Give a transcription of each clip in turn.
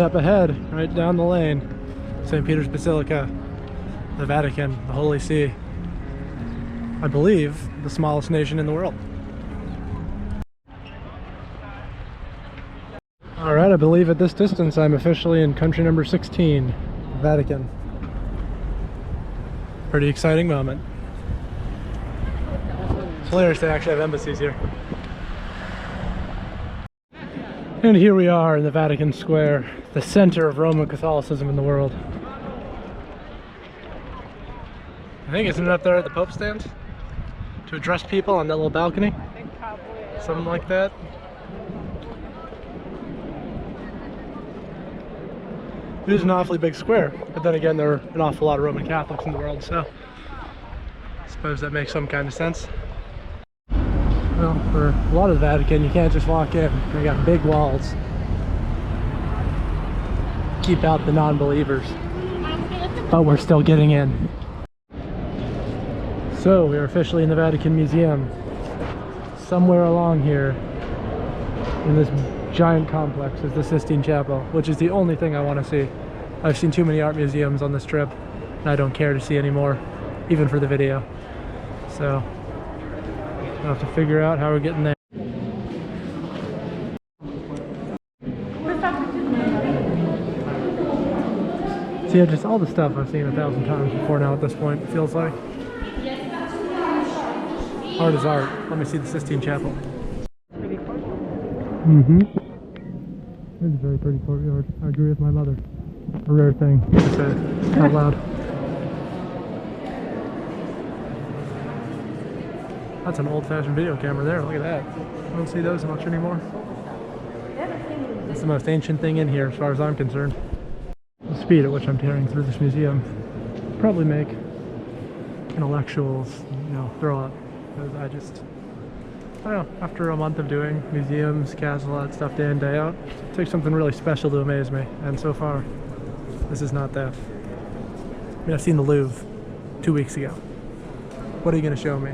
Up ahead, right down the lane, St. Peter's Basilica, the Vatican, the Holy See. I believe the smallest nation in the world. Alright, I believe at this distance I'm officially in country number 16, Vatican. Pretty exciting moment. It's hilarious they actually have embassies here. And here we are in the Vatican Square, the center of Roman Catholicism in the world. I think isn't it up there at the Pope stands? To address people on that little balcony? Something like that. It is an awfully big square, but then again there are an awful lot of Roman Catholics in the world, so I suppose that makes some kind of sense. Well, for a lot of the Vatican, you can't just walk in. They got big walls. Keep out the non-believers. But we're still getting in. So, we are officially in the Vatican Museum. Somewhere along here, in this giant complex, is the Sistine Chapel, which is the only thing I want to see. I've seen too many art museums on this trip, and I don't care to see anymore, even for the video. So, I'll have to figure out how we're getting there. So yeah, just all the stuff I've seen 1,000 times before now at this point, it feels like. Art is art. Let me see the Sistine Chapel. Mm-hmm. It's a very pretty courtyard. I agree with my mother. A rare thing to say out loud. That's an old-fashioned video camera there. Look at that. I don't see those much anymore. It's the most ancient thing in here as far as I'm concerned. The speed at which I'm tearing through this museum probably make intellectuals, you know, throw up. Because I don't know, after a month of doing museums, castles, all that stuff day in, day out, it takes something really special to amaze me. And so far, this is not that. I mean, I've seen the Louvre 2 weeks ago. What are you going to show me?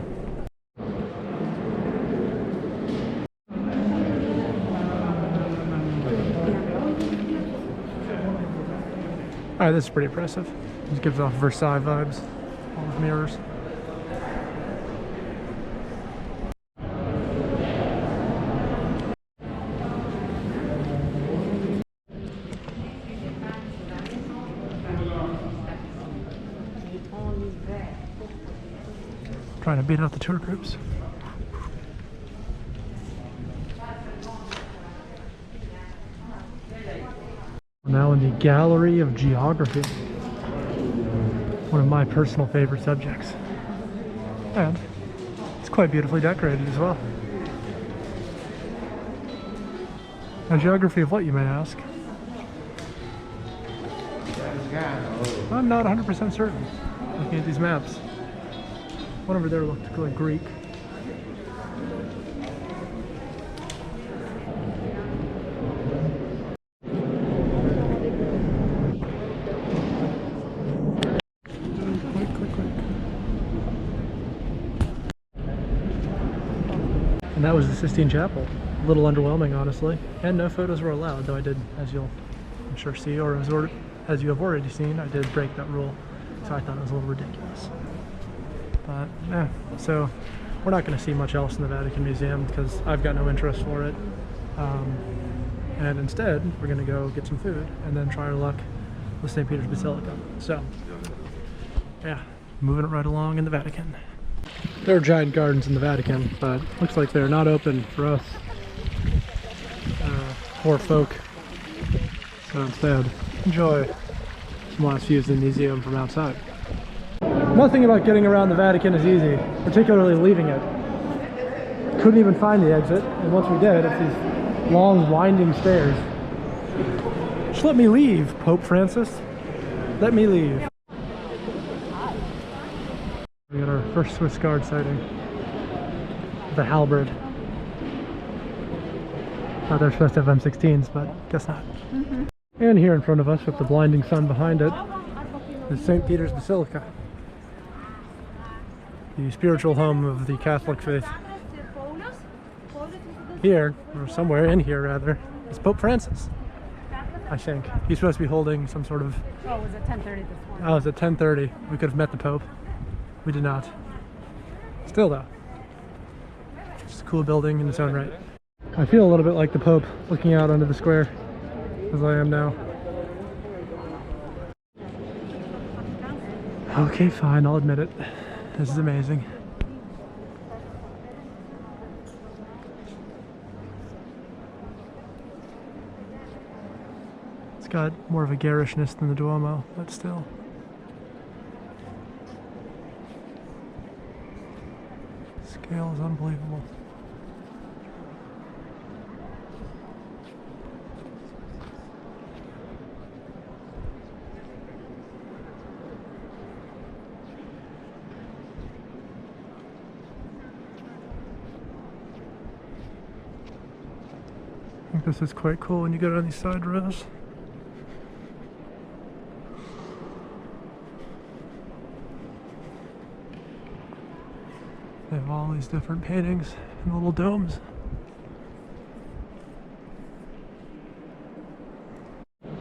Alright, this is pretty impressive. This gives off Versailles vibes. All those mirrors. Trying to beat out the tour groups. We're now in the Gallery of Geography, one of my personal favorite subjects, and it's quite beautifully decorated as well. Now, geography of what, you may ask? I'm not 100% certain, looking at these maps. One over there looked like Greek. And that was the Sistine Chapel. A little underwhelming, honestly. And no photos were allowed, though I did, as you'll, I'm sure, see, or as you have already seen, I did break that rule. So I thought it was a little ridiculous. But, so we're not going to see much else in the Vatican Museum because I've got no interest for it. And instead, we're going to go get some food and then try our luck with St. Peter's Basilica. So, yeah, moving it right along in the Vatican. There are giant gardens in the Vatican, but looks like they're not open for us poor folk. So instead, enjoy some last views of the museum from outside. Nothing about getting around the Vatican is easy, particularly leaving it. Couldn't even find the exit, and once we did, it's these long, winding stairs. Just let me leave, Pope Francis. Let me leave. We got our first Swiss Guard sighting. The halberd. Thought they're supposed to have M16s, but guess not. And here in front of us, with the blinding sun behind it, is St. Peter's Basilica, the spiritual home of the Catholic faith. Here, or somewhere in here rather, is Pope Francis. I think. He's supposed to be holding some sort of... Oh, it was at 10:30 this morning. Oh, it was at 10:30. We could have met the Pope. We did not. Still though. It's a cool building in its own right. I feel a little bit like the Pope looking out onto the square, as I am now. Okay, fine, I'll admit it. This is amazing. It's got more of a garishness than the Duomo, but still. Scale is unbelievable. I think this is quite cool when you go down these side rows. They have all these different paintings and little domes.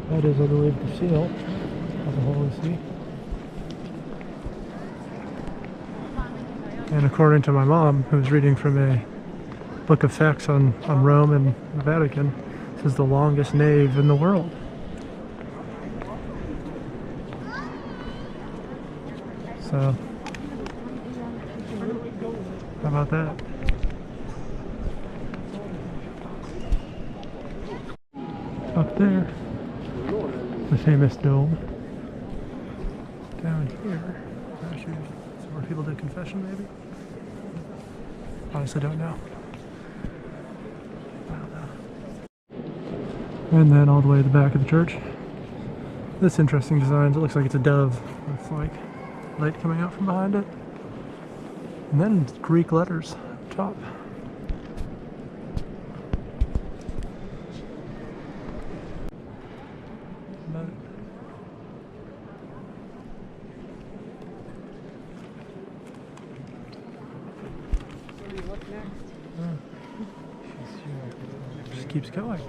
That is, I believe, the seal of the Holy See. And according to my mom, who was reading from a book of facts on Rome and the Vatican, this is the longest nave in the world. So, how about that? Up there, the famous dome. Down here, actually, some more people do confession, maybe? Honestly, don't know. And then all the way to the back of the church. This interesting design. It looks like it's a dove with like light coming out from behind it. And then Greek letters up top. But just keeps going.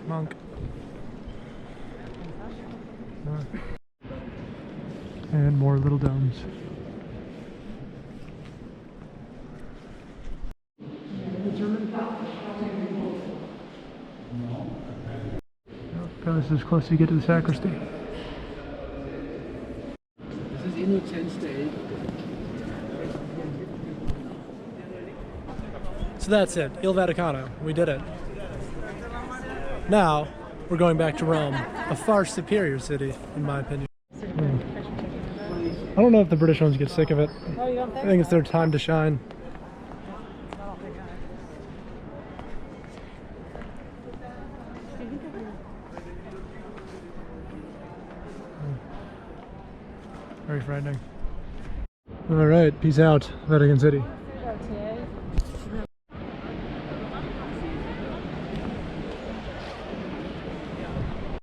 Monk. And more little domes. This is as close as you get to the sacristy. This is Innocence Day. So that's it. Il Vaticano. We did it. Now, we're going back to Rome, a far superior city, in my opinion. I don't know if the British ones get sick of it. Oh, you don't think? I think it's their time to shine. Very frightening. Alright, peace out, Vatican City.